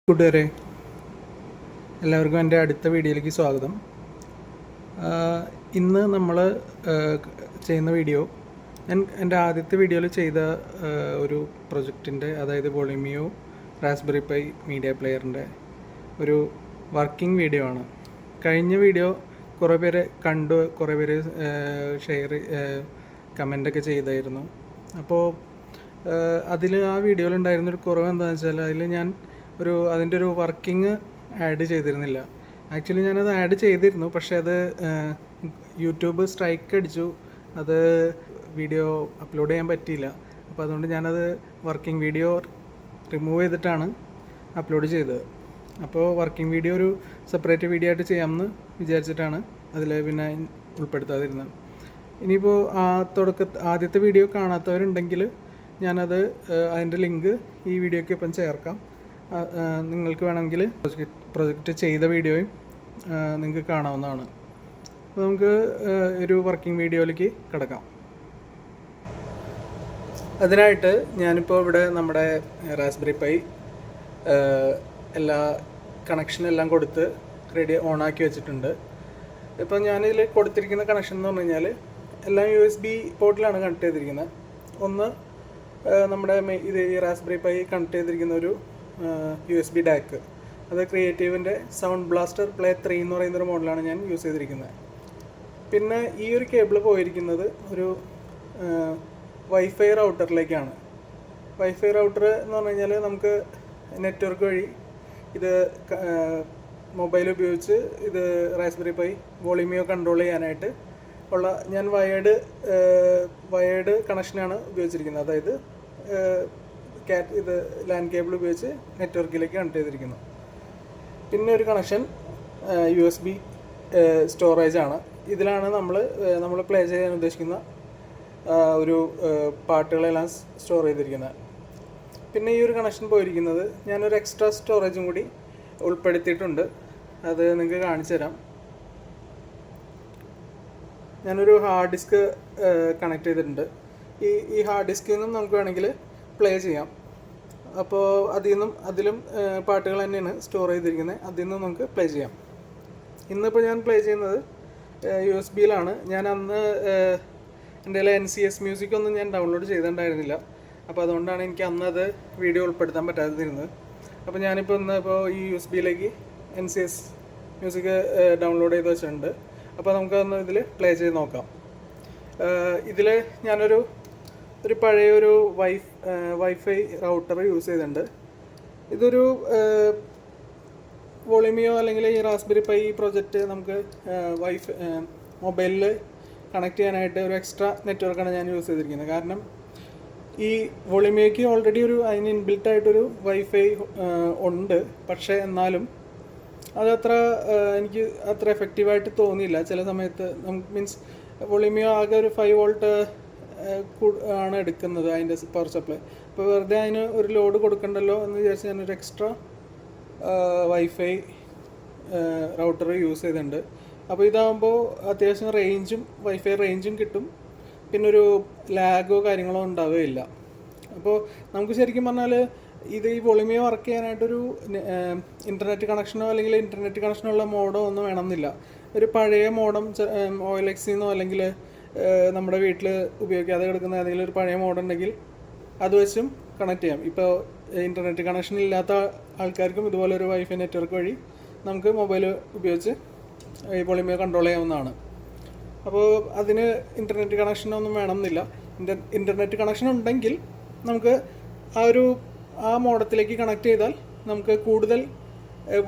കൂട്ടുകാരെ, എല്ലാവർക്കും എൻ്റെ അടുത്ത വീഡിയോയിലേക്ക് സ്വാഗതം. ഇന്ന് നമ്മൾ ചെയ്യുന്ന വീഡിയോ, ഞാൻ എൻ്റെ ആദ്യത്തെ വീഡിയോയിൽ ചെയ്ത ഒരു പ്രൊജക്റ്റിൻ്റെ, അതായത് വോളിമിയോ റാസ്ബെറി പൈ മീഡിയ പ്ലെയറിൻ്റെ ഒരു വർക്കിംഗ് വീഡിയോ ആണ്. കഴിഞ്ഞ വീഡിയോ കുറേ പേര് കണ്ടു, കുറേ പേര് ഷെയർ കമൻ്റൊക്കെ ചെയ്തായിരുന്നു. അപ്പോൾ അതിൽ ആ വീഡിയോയിലുണ്ടായിരുന്നൊരു കുറവ് എന്താണെന്ന് വെച്ചാൽ, അതിൽ ഞാൻ അതിൻ്റെ ഒരു വർക്കിംഗ് ആഡ് ചെയ്തിരുന്നില്ല. ആക്ച്വലി ഞാനത് ആഡ് ചെയ്തിരുന്നു, പക്ഷേ അത് യൂട്യൂബ് സ്ട്രൈക്ക് അടിച്ചു, അത് വീഡിയോ അപ്ലോഡ് ചെയ്യാൻ പറ്റിയില്ല. അപ്പോൾ അതുകൊണ്ട് ഞാനത് വർക്കിംഗ് വീഡിയോ റിമൂവ് ചെയ്തിട്ടാണ് അപ്ലോഡ് ചെയ്തത്. അപ്പോൾ വർക്കിംഗ് വീഡിയോ ഒരു സെപ്പറേറ്റ് വീഡിയോ ആയിട്ട് ചെയ്യാമെന്ന് വിചാരിച്ചിട്ടാണ് അതിൽ പിന്നെ ഉൾപ്പെടുത്താതിരുന്നത്. ഇനിയിപ്പോൾ ആദ്യത്തെ വീഡിയോ കാണാത്തവരുണ്ടെങ്കിൽ ഞാനത് അതിൻ്റെ ലിങ്ക് ഈ വീഡിയോയ്ക്ക് ഇപ്പം ചേർക്കാം. നിങ്ങൾക്ക് വേണമെങ്കിൽ പ്രൊജക്റ്റ് ചെയ്ത വീഡിയോയും നിങ്ങൾക്ക് കാണാവുന്നതാണ്. അപ്പോൾ നമുക്ക് ഒരു വർക്കിംഗ് വീഡിയോയിലേക്ക് കിടക്കാം. അതിനായിട്ട് ഞാനിപ്പോൾ ഇവിടെ നമ്മുടെ റാസ്ബെറി പൈ എല്ലാ കണക്ഷനെല്ലാം കൊടുത്ത് റെഡി ഓണാക്കി വെച്ചിട്ടുണ്ട്. ഇപ്പോൾ ഞാനിതിൽ കൊടുത്തിരിക്കുന്ന കണക്ഷൻ എന്ന് പറഞ്ഞു കഴിഞ്ഞാൽ എല്ലാം USB പോർട്ടിലാണ് കണക്ട് ചെയ്തിരിക്കുന്നത്. ഒന്ന് നമ്മുടെ ഈ റാസ്ബെറി പൈ കണക്ട് ചെയ്തിരിക്കുന്ന ഒരു USB ഡാക്ക്, അത് ക്രിയേറ്റീവിൻ്റെ സൗണ്ട് ബ്ലാസ്റ്റർ പ്ലേ 3 എന്ന് പറയുന്നൊരു മോഡലാണ് ഞാൻ യൂസ് ചെയ്തിരിക്കുന്നത്. പിന്നെ ഈ ഒരു കേബിൾ പോയിരിക്കുന്നത് ഒരു വൈഫൈ റൗട്ടറിലേക്കാണ്. വൈഫൈ റൗട്ടർ എന്ന് പറഞ്ഞു കഴിഞ്ഞാൽ നമുക്ക് നെറ്റ്വർക്ക് വഴി ഇത് മൊബൈൽ ഉപയോഗിച്ച് ഇത് റാസ്ബെറി പൈ വോളിമിയോ കൺട്രോൾ ചെയ്യാനായിട്ട് ഉള്ള ഞാൻ വയേർഡ് കണക്ഷനാണ് ഉപയോഗിച്ചിരിക്കുന്നത്. അതായത് ഇത് ലാൻഡ് കേബിൾ ഉപയോഗിച്ച് നെറ്റ്വർക്കിലേക്ക് കണക്ട് ചെയ്തിരിക്കുന്നു. പിന്നെ ഒരു കണക്ഷൻ USB സ്റ്റോറേജ് ആണ്. ഇതിലാണ് നമ്മൾ പ്ലേ ചെയ്യാൻ ഉദ്ദേശിക്കുന്ന ഒരു പാട്ടുകളെല്ലാം സ്റ്റോർ ചെയ്തിരിക്കുന്നത്. പിന്നെ ഈ ഒരു കണക്ഷൻ പോയിരിക്കുന്നത് ഞാനൊരു എക്സ്ട്രാ സ്റ്റോറേജും കൂടി ഉൾപ്പെടുത്തിയിട്ടുണ്ട്. അത് നിങ്ങൾക്ക് കാണിച്ചു തരാം. ഞാനൊരു ഹാർഡ് ഡിസ്ക് കണക്ട് ചെയ്തിട്ടുണ്ട്. ഈ ഹാർഡ് ഡിസ്കിൽ നിന്നും നമുക്ക് വേണമെങ്കിൽ പ്ലേ ചെയ്യാം. അപ്പോൾ അതിലും പാട്ടുകൾ തന്നെയാണ് സ്റ്റോർ ചെയ്തിരിക്കുന്നത്. അതിൽ നിന്നും നമുക്ക് പ്ലേ ചെയ്യാം. ഇന്നിപ്പോൾ ഞാൻ പ്ലേ ചെയ്യുന്നത് USB-യിലാണ്. ഞാൻ അന്ന് എൻ്റെ NCS മ്യൂസിക് ഒന്നും ഞാൻ ഡൗൺലോഡ് ചെയ്തിട്ടുണ്ടായിരുന്നില്ല. അപ്പോൾ അതുകൊണ്ടാണ് എനിക്ക് അന്നത് വീഡിയോ ഉൾപ്പെടുത്താൻ പറ്റാതിരുന്നത്. അപ്പോൾ ഞാനിപ്പോൾ ഈ USB-യിലേക്ക് NCS മ്യൂസിക് ഡൗൺലോഡ് ചെയ്ത് വെച്ചിട്ടുണ്ട്. അപ്പോൾ നമുക്കതൊന്ന് ഇതിൽ പ്ലേ ചെയ്ത് നോക്കാം. ഇതിൽ ഞാനൊരു പഴയൊരു വൈഫൈ റൗട്ടർ യൂസ് ചെയ്തിട്ടുണ്ട്. ഇതൊരു വോളിമിയോ അല്ലെങ്കിൽ ഈ റാസ്ബെറി പൈ പ്രൊജക്റ്റ് നമുക്ക് മൊബൈലിൽ കണക്ട് ചെയ്യാനായിട്ട് ഒരു എക്സ്ട്രാ നെറ്റ്വർക്കാണ് ഞാൻ യൂസ് ചെയ്തിരിക്കുന്നത്. കാരണം ഈ വോളിമിയോയ്ക്ക് ഓൾറെഡി അതിന് ഇൻബിൽട്ടായിട്ടൊരു വൈഫൈ ഉണ്ട്. പക്ഷേ എന്നാലും എനിക്ക് അത്ര എഫക്റ്റീവായിട്ട് തോന്നിയില്ല ചില സമയത്ത്. മീൻസ് വോളിമിയോ ആകെ ഒരു 5 വോൾട്ട് ആണ് എടുക്കുന്നത് അതിൻ്റെ പവർ സപ്ലൈ. അപ്പോൾ വെറുതെ അതിന് ഒരു ലോഡ് കൊടുക്കണ്ടല്ലോ എന്ന് വിചാരിച്ച് ഞാനൊരു എക്സ്ട്രാ വൈഫൈ റൗട്ടർ യൂസ് ചെയ്തിട്ടുണ്ട്. അപ്പോൾ ഇതാകുമ്പോൾ അത്യാവശ്യം വൈഫൈ റേഞ്ചും കിട്ടും. പിന്നെ ഒരു ലാഗോ കാര്യങ്ങളോ ഉണ്ടാവുകയില്ല. അപ്പോൾ നമുക്ക് ശരിക്കും പറഞ്ഞാൽ ഈ വോളിമിയോ വർക്ക് ചെയ്യാനായിട്ടൊരു ഇൻ്റർനെറ്റ് കണക്ഷനോ അല്ലെങ്കിൽ ഇൻ്റർനെറ്റ് കണക്ഷനുള്ള മോഡോ ഒന്നും വേണമെന്നില്ല. ഒരു പഴയ മോഡം OLX-ന്നോ അല്ലെങ്കിൽ നമ്മുടെ വീട്ടിൽ ഉപയോഗിക്കാതെ കിടക്കുന്ന ഏതെങ്കിലും ഒരു പഴയ മോഡം ഉണ്ടെങ്കിൽ അത് വെച്ചും കണക്ട് ചെയ്യാം. ഇപ്പോൾ ഇൻ്റർനെറ്റ് കണക്ഷൻ ഇല്ലാത്ത ആൾക്കാർക്കും ഇതുപോലെ ഒരു വൈഫൈ നെറ്റ്വർക്ക് വഴി നമുക്ക് മൊബൈൽ ഉപയോഗിച്ച് ഈ വോളിമിയോ കൺട്രോൾ ചെയ്യാവുന്നതാണ്. അപ്പോൾ അതിന് ഇൻ്റർനെറ്റ് കണക്ഷനൊന്നും വേണമെന്നില്ല. ഇൻ്റർനെറ്റ് കണക്ഷൻ ഉണ്ടെങ്കിൽ നമുക്ക് ആ മോഡത്തിലേക്ക് കണക്ട് ചെയ്താൽ നമുക്ക്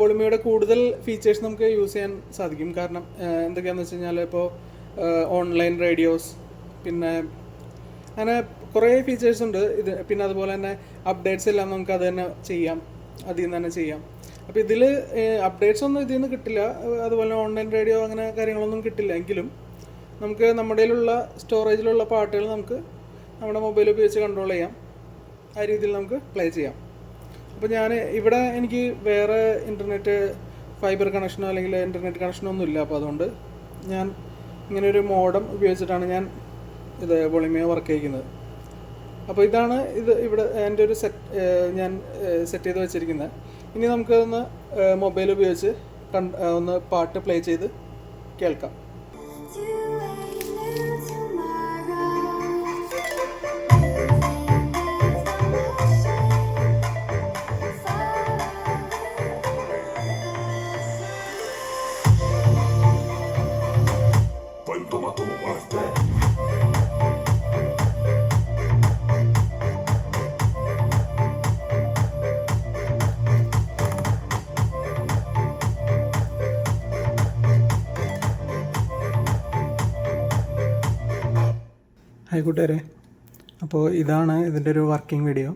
വോളിമിയോയുടെ കൂടുതൽ ഫീച്ചേഴ്സ് നമുക്ക് യൂസ് ചെയ്യാൻ സാധിക്കും. കാരണം എന്തൊക്കെയാണെന്ന് വെച്ച് കഴിഞ്ഞാൽ ഇപ്പോൾ ഓൺലൈൻ റേഡിയോസ്, പിന്നെ അങ്ങനെ കുറേ ഫീച്ചേഴ്സ് ഉണ്ട് ഇത്. പിന്നെ അതുപോലെ തന്നെ അപ്ഡേറ്റ്സ് എല്ലാം നമുക്ക് അതിൽ നിന്ന് തന്നെ ചെയ്യാം. അപ്പോൾ ഇതിൽ അപ്ഡേറ്റ്സ് ഒന്നും ഇതിൽ നിന്ന് കിട്ടില്ല. അതുപോലെ ഓൺലൈൻ റേഡിയോ അങ്ങനെ കാര്യങ്ങളൊന്നും കിട്ടില്ല. എങ്കിലും നമുക്ക് നമ്മുടെ സ്റ്റോറേജിലുള്ള പാട്ടുകൾ നമുക്ക് നമ്മുടെ മൊബൈൽ ഉപയോഗിച്ച് കൺട്രോൾ ചെയ്യാം. ആ രീതിയിൽ നമുക്ക് പ്ലേ ചെയ്യാം. അപ്പോൾ ഇവിടെ എനിക്ക് വേറെ ഇൻ്റർനെറ്റ് ഫൈബർ കണക്ഷനോ അല്ലെങ്കിൽ ഇൻ്റർനെറ്റ് കണക്ഷനോ ഒന്നും ഇല്ല. അപ്പോൾ അതുകൊണ്ട് ഞാൻ ഇങ്ങനെ ഒരു മോഡം ഉപയോഗിച്ചിട്ടാണ് ഞാൻ ഇത് വോളിമിയോ വർക്ക് ചെയ്യിക്കുന്നത്. അപ്പോൾ ഇതാണ് ഇവിടെ എൻ്റെ ഒരു ഞാൻ സെറ്റ് ചെയ്ത് വെച്ചിരിക്കുന്നത്. ഇനി നമുക്കൊന്ന് മൊബൈൽ ഉപയോഗിച്ച് ഒന്ന് പാട്ട് പ്ലേ ചെയ്ത് കേൾക്കാം. ഹായ് കൂട്ടുകാരെ, അപ്പോൾ ഇതാണ് ഇതിൻ്റെ ഒരു വർക്കിംഗ് വീഡിയോ.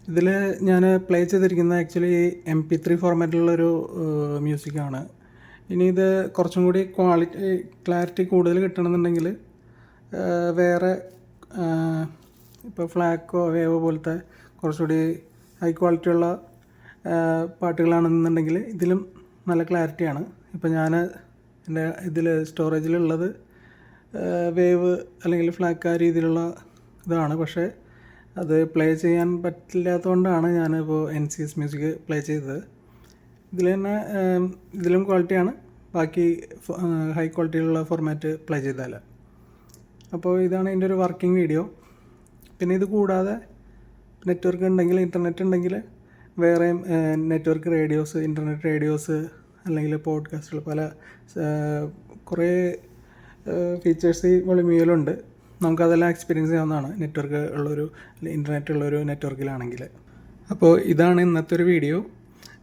ഇതിൽ ഞാൻ പ്ലേ ചെയ്തിരിക്കുന്നത് ആക്ച്വലി MP3 ഫോർമാറ്റിലുള്ളൊരു മ്യൂസിക്കാണ്. ഇനി ഇത് കുറച്ചും കൂടി ക്ലാരിറ്റി കൂടുതൽ കിട്ടണമെന്നുണ്ടെങ്കിൽ വേറെ ഇപ്പോൾ ഫ്ലാക്കോ വേവോ പോലത്തെ കുറച്ചുകൂടി ഹൈ ക്വാളിറ്റിയുള്ള പാട്ടുകളാണെന്നുണ്ടെങ്കിൽ ഇതിലും നല്ല ക്ലാരിറ്റിയാണ്. ഇപ്പോൾ ഞാൻ എൻ്റെ ഇതിൽ സ്റ്റോറേജിലുള്ളത് വേവ് അല്ലെങ്കിൽ ഫ്ലാക്ക് ആ രീതിയിലുള്ള ഇതാണ്. പക്ഷേ അത് പ്ലേ ചെയ്യാൻ പറ്റില്ലാത്തതുകൊണ്ടാണ് ഞാനിപ്പോൾ NCS മ്യൂസിക് പ്ലേ ചെയ്തത്. ഇതിൽ തന്നെ ഇതിലും ക്വാളിറ്റിയാണ്, ബാക്കി ഹൈ ക്വാളിറ്റിയിലുള്ള ഫോർമാറ്റ് പ്ലേ ചെയ്താൽ. അപ്പോൾ ഇതാണ് ഇതിൻ്റെ ഒരു വർക്കിംഗ് വീഡിയോ. പിന്നെ ഇത് കൂടാതെ നെറ്റ്വർക്ക് ഉണ്ടെങ്കിൽ, ഇൻ്റർനെറ്റ് ഉണ്ടെങ്കിൽ വേറെയും നെറ്റ്വർക്ക് റേഡിയോസ്, ഇൻ്റർനെറ്റ് റേഡിയോസ് അല്ലെങ്കിൽ പോഡ്കാസ്റ്റുകൾ പല കുറേ ഫീച്ചേഴ്സ് ഈ വോളിമിയിലുണ്ട്. നമുക്കതെല്ലാം എക്സ്പീരിയൻസ് ചെയ്യാവുന്നതാണ് നെറ്റ്വർക്ക് ഉള്ളൊരു ഇൻ്റർനെറ്റ് ഉള്ളൊരു നെറ്റ്വർക്കിലാണെങ്കിൽ. അപ്പോൾ ഇതാണ് ഇന്നത്തെ ഒരു വീഡിയോ.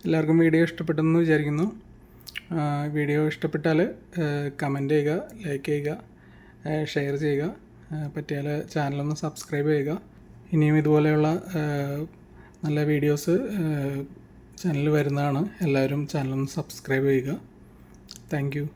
എല്ലാവർക്കും വീഡിയോ ഇഷ്ടപ്പെട്ടെന്ന് വിചാരിക്കുന്നു. വീഡിയോ ഇഷ്ടപ്പെട്ടാൽ കമൻറ്റ് ചെയ്യുക, ലൈക്ക് ചെയ്യുക, ഷെയർ ചെയ്യുക, പറ്റിയാൽ ചാനലൊന്ന് സബ്സ്ക്രൈബ് ചെയ്യുക. ഇനിയും ഇതുപോലെയുള്ള നല്ല വീഡിയോസ് ചാനലിൽ വരുന്നതാണ്. എല്ലാവരും ചാനലൊന്ന് സബ്സ്ക്രൈബ് ചെയ്യുക. Thank you.